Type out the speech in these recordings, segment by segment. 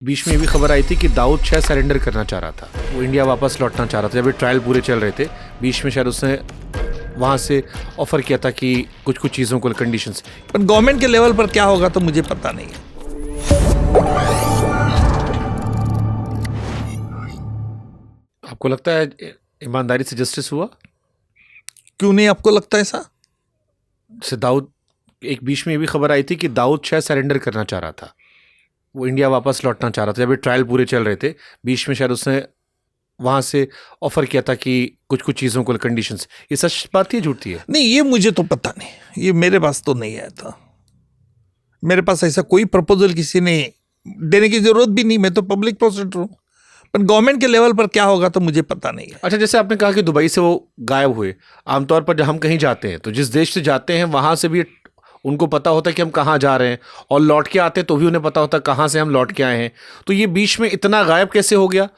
बीच में ये भी खबर आई थी कि दाऊद शायद सरेंडर करना चाह रहा था, वो इंडिया वापस लौटना चाह रहा था। जब ये ट्रायल पूरे चल रहे थे, बीच में शायद उसने वहाँ से ऑफर किया था कि कुछ कुछ चीज़ों को कंडीशंस। पर गवर्नमेंट के लेवल पर क्या होगा तो मुझे पता नहीं है। आपको लगता है ईमानदारी से जस्टिस हुआ? क्यों नहीं आपको लगता है ऐसा? जैसे दाऊद, एक बीच में ये भी खबर आई थी कि दाऊद शायद सरेंडर करना चाह रहा था, वो इंडिया वापस लौटना चाह रहा था। जब ये ट्रायल पूरे चल रहे थे, बीच में शायद उसने वहाँ से ऑफर किया था कि कुछ कुछ चीज़ों को कंडीशंस। ये सच बात है, झूठी है? नहीं, ये मुझे तो पता नहीं, ये मेरे पास तो नहीं आया था। मेरे पास ऐसा कोई प्रपोजल किसी ने देने की जरूरत भी नहीं, मैं तो पब्लिक प्रोसिक्यूटर हूँ। पर गवर्नमेंट के लेवल पर क्या होगा तो मुझे पता नहीं है। अच्छा, जैसे आपने कहा कि दुबई से वो गायब हुए, आमतौर पर जब हम कहीं जाते हैं तो जिस देश से जाते हैं वहाँ से भी उनको पता होता है कि हम कहाँ जा रहे हैं, और लौट के आते हैं तो भी उन्हें पता होता है कहाँ से हम लौट के आए हैं। तो ये बीच में इतना गायब कैसे हो गया?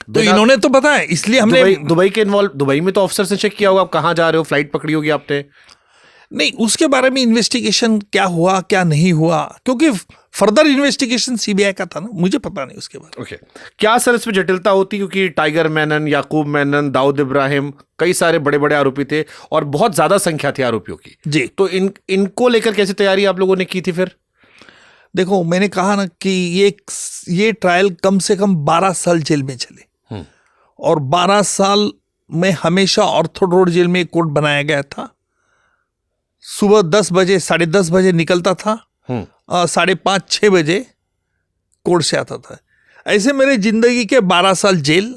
तो इन्होंने तो पता है, इसलिए हमने दुबई में तो ऑफिसर से चेक किया होगा आप कहाँ जा रहे हो, फ्लाइट पकड़ी होगी आपने। नहीं, उसके बारे में इन्वेस्टिगेशन क्या हुआ क्या नहीं हुआ, क्योंकि फर्दर इन्वेस्टिगेशन सीबीआई का था ना, मुझे पता नहीं उसके बारे में। ओके, क्या सर इसमें जटिलता होती? क्योंकि टाइगर मेनन, याकूब मेनन, दाऊद इब्राहिम, कई सारे बड़े बड़े आरोपी थे और बहुत ज्यादा संख्या थी आरोपियों की जी। तो इनको लेकर कैसे तैयारी आप लोगों ने की थी फिर? देखो, मैंने कहा ना कि ये ट्रायल कम से कम 12 साल जेल में चले, और 12 साल में हमेशा ऑर्थो रोड जेल में एक कोर्ट बनाया गया था। सुबह 10 बजे 10:30 बजे निकलता था, 5:30-6 बजे कोर्ट से आता था। ऐसे मेरे जिंदगी के 12 साल जेल,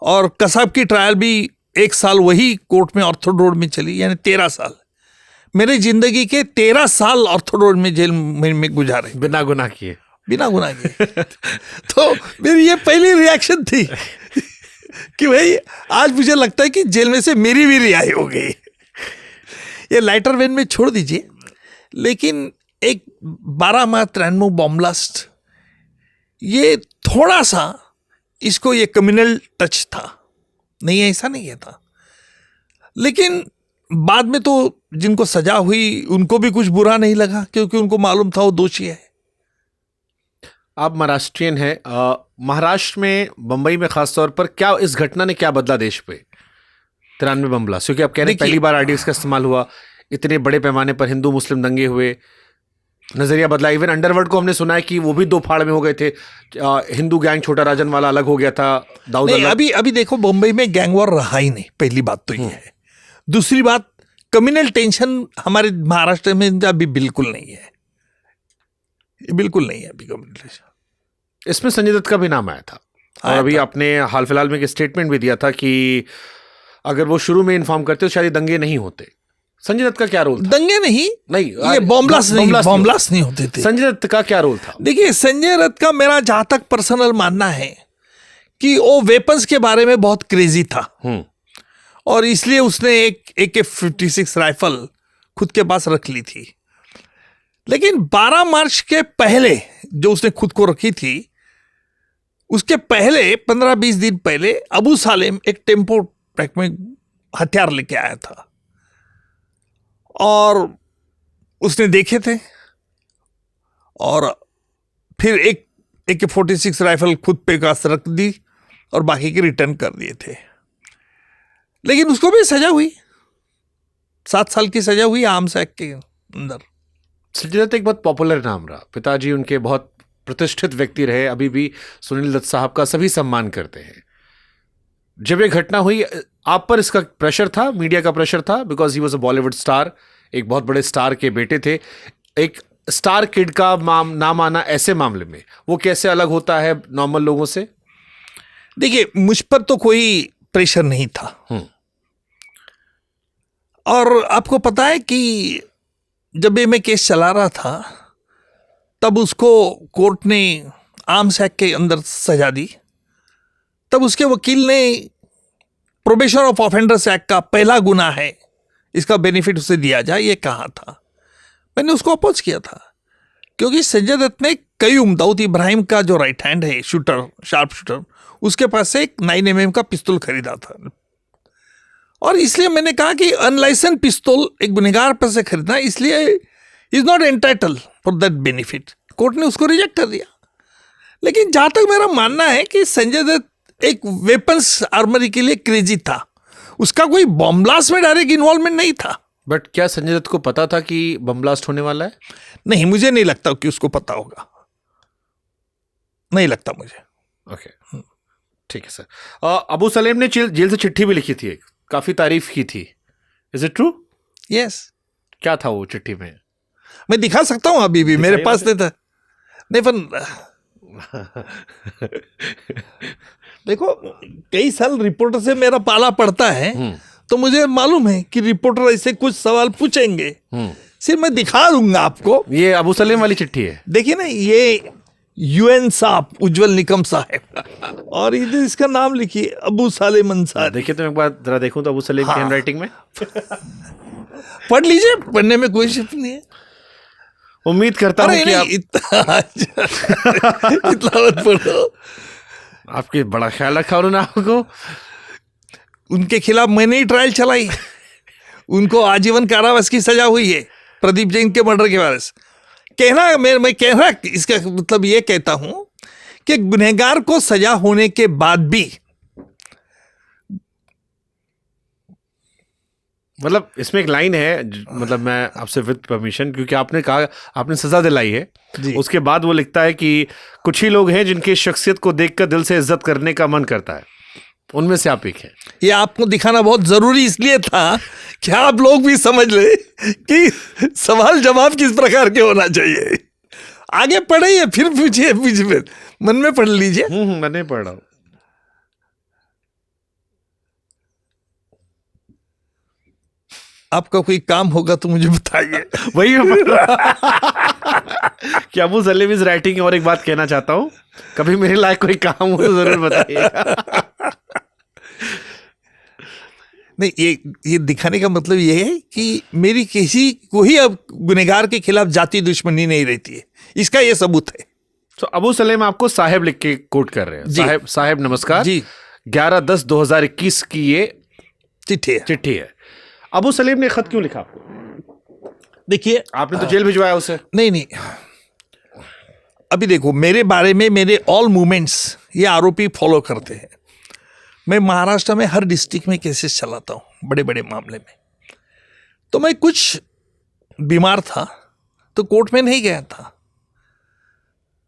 और कसाब की ट्रायल भी 1 साल वही कोर्ट में ऑर्थो रोड में चली, यानी 13 साल। मेरे जिंदगी के 13 साल ऑर्थो रोड में जेल में गुजारे, बिना गुनाह किए। तो मेरी ये पहली रिएक्शन थी कि भाई आज मुझे लगता है कि जेल में से मेरी भी रिहाई हो गई। ये लाइटर वेन में छोड़ दीजिए, लेकिन एक 12 मार्च 93 बॉम्ब ब्लास्ट, ये थोड़ा सा इसको ये कम्युनल टच था, नहीं ऐसा नहीं है था। लेकिन बाद में तो जिनको सजा हुई उनको भी कुछ बुरा नहीं लगा, क्योंकि उनको मालूम था वो दोषी है। आप महाराष्ट्रियन हैं, महाराष्ट्र में, बंबई में खासतौर पर, क्या इस घटना ने क्या बदला देश पे? 93 बम ब्लास्ट, क्योंकि आप कह रहे हैं पहली बार आरडीएक्स का इस्तेमाल हुआ, इतने बड़े पैमाने पर हिंदू मुस्लिम दंगे हुए, नजरिया बदला। इवन अंडरवर्ल्ड को हमने सुना है कि वो भी 2 फाड़ में हो गए थे। हिंदू गैंग छोटा राजन वाला अलग हो गया था, दाऊद अलग। अभी देखो, बंबई में गैंग वॉर रहा ही नहीं, पहली बात तो ये है। दूसरी बात, कम्युनल टेंशन हमारे महाराष्ट्र में अभी बिल्कुल नहीं है, बिल्कुल नहीं है अभी कम्युनल टेंशन। इसमें संजय दत्त का भी नाम आया था, और अभी आपने हाल फिलहाल में एक स्टेटमेंट भी दिया था कि अगर वो शुरू में इन्फॉर्म करते तो शायद दंगे नहीं होते। संजय दत्त का क्या रोल था? दंगे नहीं, ये बॉम्ब ब्लास्ट नहीं होते थे। संजय दत्त का क्या रोल था? देखिए, संजय दत्त का मेरा जहां तक पर्सनल मानना है कि वो वेपन्स के बारे में बहुत क्रेजी था, और इसलिए उसने एक AK-56 राइफल खुद के पास रख ली थी। लेकिन 12 मार्च के पहले जो उसने खुद को रखी थी, उसके पहले 15-20 दिन पहले अबू सालेम एक टेम्पो ट्रक में हथियार लेके आया था, और उसने देखे थे, और फिर एक AK-46 राइफल खुद पे पास रख दी और बाकी के रिटर्न कर दिए थे। लेकिन उसको भी सजा हुई, 7 साल की सजा हुई आर्म्स एक्ट के अंदर। संजय दत्त एक बहुत पॉपुलर नाम रहा, पिताजी उनके बहुत प्रतिष्ठित व्यक्ति रहे, अभी भी सुनील दत्त साहब का सभी सम्मान करते हैं। जब ये घटना हुई, आप पर इसका प्रेशर था, मीडिया का प्रेशर था, because he was a Bollywood star, एक बहुत बड़े स्टार के बेटे थे। एक स्टार किड का नाम आना ऐसे मामले में वो कैसे अलग होता है नॉर्मल लोगों से? देखिए, मुझ पर तो कोई प्रेशर नहीं था, और आपको पता है कि जब ये मैं केस चला रहा था, तब उसको कोर्ट ने आर्म्स एक्ट के अंदर सजा दी। तब उसके वकील ने प्रोबेशन ऑफ ऑफेंडर्स एक्ट का पहला गुना है, इसका बेनिफिट उसे दिया जाए, ये कहा था। मैंने उसको अपोज किया था, क्योंकि संजय दत्त ने कयूम, दाऊद इब्राहिम का जो राइट हैंड है, शूटर, शार्प शूटर, उसके पास से एक 9mm का पिस्तौल खरीदा था, और इसलिए मैंने कहा कि अनलाइसेंस पिस्तौल एक गुनहगार पर से खरीदना, इसलिए is not entitle for that benefit. Court ने उसको रिजेक्ट कर दिया। लेकिन जहां तक मेरा मानना है कि संजय दत्त एक वेपन्स आर्मरी के लिए क्रेजी था, उसका कोई बॉम्ब ब्लास्ट में डायरेक्ट इन्वॉल्वमेंट नहीं था। बट क्या संजय दत्त को पता था कि बम ब्लास्ट होने वाला है? नहीं, मुझे नहीं लगता कि उसको पता होगा, नहीं लगता मुझे। ओके, ठीक है सर। अबू सलेम ने जेल से चिट्ठी भी लिखी थी, काफी तारीफ की थी, इज इट ट्रू? यस। क्या था वो चिट्ठी में? मैं दिखा सकता हूं, अभी भी मेरे पास नहीं था। नहीं पर देखो, कई साल रिपोर्टर से मेरा पाला पड़ता है, तो मुझे मालूम है कि रिपोर्टर ऐसे कुछ सवाल पूछेंगे, सिर्फ मैं दिखा दूंगा आपको। ये अबू सलेम वाली चिट्ठी है? देखिए ना, ये यूएन साहब, उज्जवल निकम साहब, और इधर इसका नाम लिखिए अबू सालेम अंसारी। देखिए तो एक बार जरा देखूं तो अबू सलेम की हैंडराइटिंग में। पढ़ लीजिए, पढ़ने में कोई शिफ्ट नहीं है। उम्मीद करता हूं कि आप इतना मत पढ़ो। आपके बड़ा ख्याल रखा उन्होंने आपको। उनके खिलाफ मैंने ही ट्रायल चलाई, उनको आजीवन कारावास की सजा हुई है प्रदीप जैन के मर्डर के बारे से। कहना मैं कहना इसका मतलब ये कहता हूं कि गुनहगार को सजा होने के बाद भी, मतलब इसमें एक लाइन है, मतलब मैं आपसे विद परमिशन, क्योंकि आपने कहा आपने सजा दिलाई है, उसके बाद वो लिखता है कि कुछ ही लोग हैं जिनकी शख्सियत को देखकर दिल से इज्जत करने का मन करता है, उनमें से आप एक हैं। ये आपको दिखाना बहुत जरूरी इसलिए था कि आप लोग भी समझ ले कि सवाल जवाब किस प्रकार के होना चाहिए। आगे पढ़िए, फिर पूछिए, बीच में मन में पढ़ लीजिए। मैं नहीं पढ़ रहा हूं। आपका कोई काम होगा तो मुझे बताइए। वही कि अबू सलेम इज राइटिंग। और एक बात कहना चाहता हूं, कभी मेरे लायक कोई काम हो तो जरूर बताइएगा। नहीं, ये दिखाने का मतलब ये है कि मेरी किसी को ही अब गुनहगार के खिलाफ जाति दुश्मनी नहीं रहती है, इसका ये सबूत है। तो अबू सलेम आपको साहेब लिख के कोट कर रहे हैं। साहेब नमस्कार जी, 11/10/2021 की ये चिट्ठी है। अबू सलेम ने खत क्यों लिखा आपको? देखिए, आपने तो जेल भिजवाया उसे। नहीं, अभी देखो, मेरे बारे में मेरे ऑल मूवमेंट्स ये आरोपी फॉलो करते हैं। मैं महाराष्ट्र में हर डिस्ट्रिक्ट में केसेस चलाता हूं, बड़े बड़े मामले में। तो मैं कुछ बीमार था तो कोर्ट में नहीं गया था,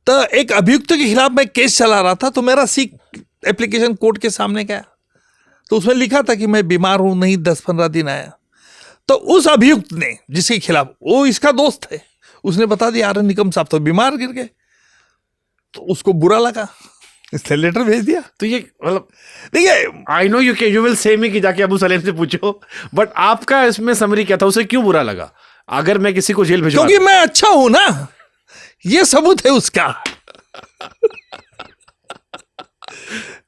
तो एक अभियुक्त के खिलाफ मैं केस चला रहा था, तो मेरा सिक एप्लीकेशन कोर्ट के सामने गया, तो उसमें लिखा था कि मैं बीमार हूं, नहीं 10-15 दिन आया। तो उस अभियुक्त ने, जिसके खिलाफ, वो इसका दोस्त है, उसने बता दिया अरे निकम साहब तो बीमार गिर गए, तो उसको बुरा लगा, इसने लेटर भेज दिया। तो ये मतलब, देखिए, I know you will say मी कि जाके अबू सलेम से पूछो, बट आपका इसमें समरी क्या था? उसे क्यों बुरा लगा? अगर मैं किसी को जेल भिजवा, क्योंकि मैं अच्छा हूं ना, ये सबूत है उसका।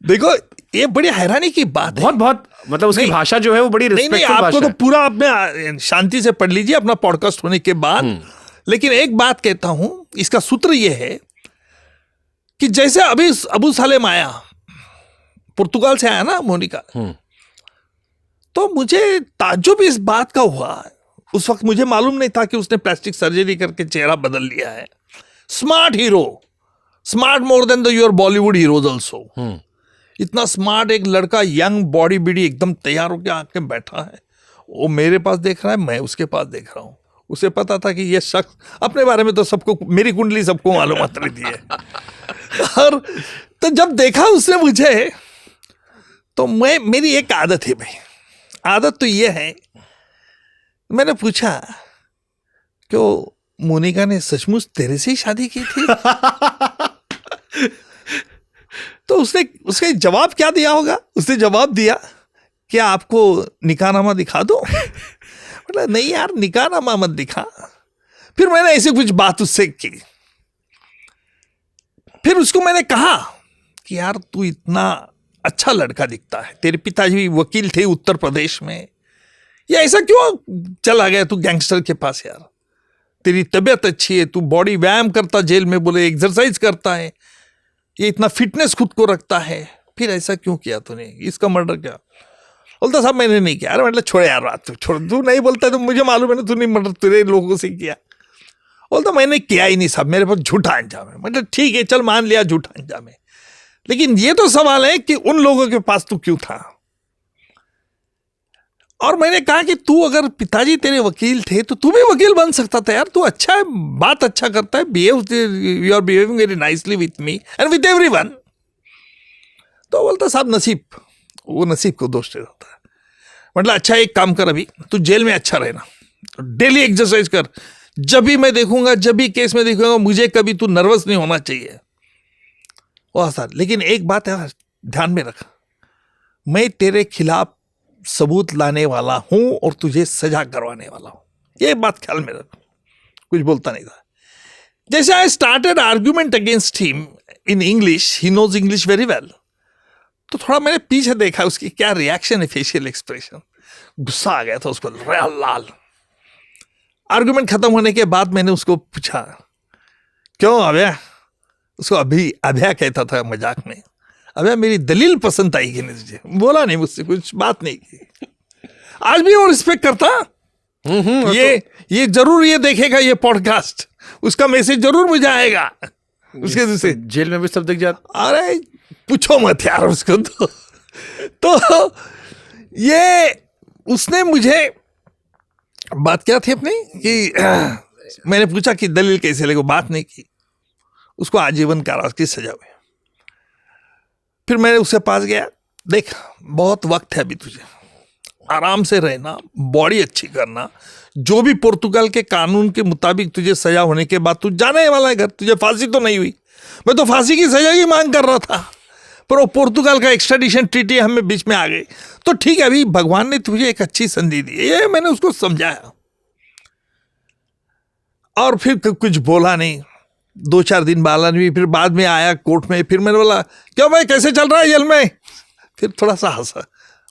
देखो, ये बड़ी हैरानी की बात है। बहुत मतलब उसकी भाषा जो है वो बड़ी रिस्पेक्टफुल भाषा है। आपको तो पूरा अपने शांति से पढ़ लीजिए अपना पॉडकास्ट होने के बाद। लेकिन एक बात कहता हूं, इसका सूत्र ये है कि जैसे अभी अबू सलेम आया, पुर्तगाल से आया ना मोनिका, तो मुझे ताज्जुब इस बात का हुआ, उस वक्त मुझे मालूम नहीं था कि उसने प्लास्टिक सर्जरी करके चेहरा बदल लिया है। Smart hero, smart more than the your Bollywood heroes also. इतना स्मार्ट एक लड़का, यंग बॉडी बिडी, एकदम तैयार होकर आके बैठा है, वो मेरे पास देख रहा है, मैं उसके पास देख रहा हूं। उसे पता था कि ये शख्स, अपने बारे में तो सबको, मेरी कुंडली सबको मालूमात रहती है। और तो जब देखा उसने मुझे, तो मेरी एक आदत है भाई, आदत तो ये है, मैंने पूछा क्यों मोनिका ने सचमुच तेरे से ही शादी की थी? तो उसने जवाब क्या दिया होगा? उसने जवाब दिया, क्या आपको निकाहनामा दिखा दो? मतलब नहीं यार, निकाहनामा मत दिखा। फिर मैंने ऐसे कुछ बात उससे की, फिर उसको मैंने कहा कि यार तू इतना अच्छा लड़का दिखता है, तेरे पिताजी वकील थे उत्तर प्रदेश में, ये ऐसा क्यों चला गया तू गैंगस्टर के पास? यार तेरी तबीयत अच्छी है, तू बॉडी व्यायाम करता, जेल में बोले एक्सरसाइज करता है, ये इतना फिटनेस खुद को रखता है, फिर ऐसा क्यों किया तूने? इसका मर्डर क्या? बोलता साहब मैंने नहीं किया। अरे मतलब छोड़ यार बात, तू छोड़, तू नहीं बोलता तो मुझे मालूम है ना, तूने मर्डर तेरे लोगों से किया। बोलता मैंने किया ही नहीं साहब, मेरे पास झूठा अंजाम है। मतलब ठीक है, चल मान लिया झूठा अंजाम है, लेकिन ये तो सवाल है कि उन लोगों के पास तू क्यों था। और मैंने कहा कि तू अगर पिताजी तेरे वकील थे तो तू भी वकील बन सकता था यार, तू अच्छा है, बात अच्छा करता है, you are behaving very nicely with me and with everyone. तो बोलता साहब नसीब, वो नसीब को दोष दे देता है। मतलब अच्छा एक काम कर, अभी तू जेल में अच्छा रहना, डेली एक्सरसाइज कर, जब भी मैं देखूंगा, जब भी केस में देखूंगा, मुझे कभी तू नर्वस नहीं होना चाहिए। वाह सर, लेकिन एक बात है ध्यान में रख, मैं तेरे खिलाफ सबूत लाने वाला हूं और तुझे सजा करवाने वाला हूं, ये बात ख्याल में रख। कुछ बोलता नहीं था। जैसे I started argument against him in English, he knows English very well, तो थोड़ा मैंने पीछे देखा उसकी क्या रिएक्शन है, फेशियल एक्सप्रेशन। गुस्सा आ गया था उसको, लाल। आर्गुमेंट खत्म होने के बाद मैंने उसको पूछा, क्यों अभय, उसको अभय कहता था मजाक में, अभय मेरी दलील पसंद आई कि नहीं तुझे? बोला नहीं मुझसे, कुछ बात नहीं की। आज भी वो रिस्पेक्ट करता। ये जरूर ये देखेगा ये पॉडकास्ट, उसका मैसेज जरूर मुझे आएगा उसके दूसरे। जेल में भी सब दिख जाता। अरे पूछो मत यार उसको। तो ये उसने मुझे, बात क्या थी अपनी कि मैंने पूछा कि दलील कैसे लेगा, बात नहीं की, उसको आजीवन कारावास की सजा हुई। फिर मैंने उसके पास गया, देख बहुत वक्त है अभी, तुझे आराम से रहना, बॉडी अच्छी करना, जो भी पुर्तगाल के कानून के मुताबिक तुझे सजा होने के बाद तू जाने वाला है घर, तुझे फांसी तो नहीं हुई। मैं तो फांसी की सजा की मांग कर रहा था, पर वो पुर्तगाल का एक्स्ट्राडिशन ट्रीटी हमें बीच में आ गई। तो ठीक है, अभी भगवान ने तुझे एक अच्छी संधि दी, ये मैंने उसको समझाया। और फिर कुछ बोला नहीं, 2-4 दिन बाला नहीं। फिर बाद में आया कोर्ट में, फिर मैंने बोला क्यों भाई कैसे चल रहा है जेल में? फिर थोड़ा सा हंसा,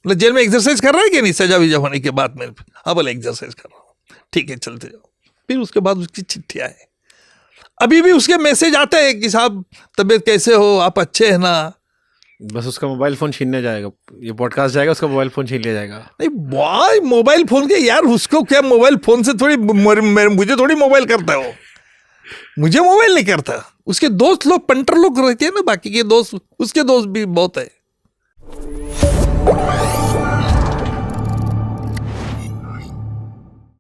मतलब जेल में एक्सरसाइज कर रहा है कि नहीं सजा विजा होने के बाद? में हाँ बोले एक्सरसाइज कर रहा हूँ। ठीक है चलते जाओ। फिर उसके बाद उसकी चिट्ठी आए, अभी भी उसके मैसेज आते हैं कि साहब तबीयत कैसे हो, आप अच्छे हैं ना। बस उसका मोबाइल फोन छीनने जाएगा, ये पॉडकास्ट जाएगा, उसका मोबाइल फोन छीन लिया जाएगा। नहीं भाई मोबाइल फोन के यार, उसको क्या मोबाइल फोन से थोड़ी, मुझे थोड़ी मोबाइल करता है वो, मुझे मोबाइल नहीं करता। उसके दोस्त लोग पंटर लोग रहते हैं ना, बाकी के दोस्त, उसके दोस्त भी बहुत है।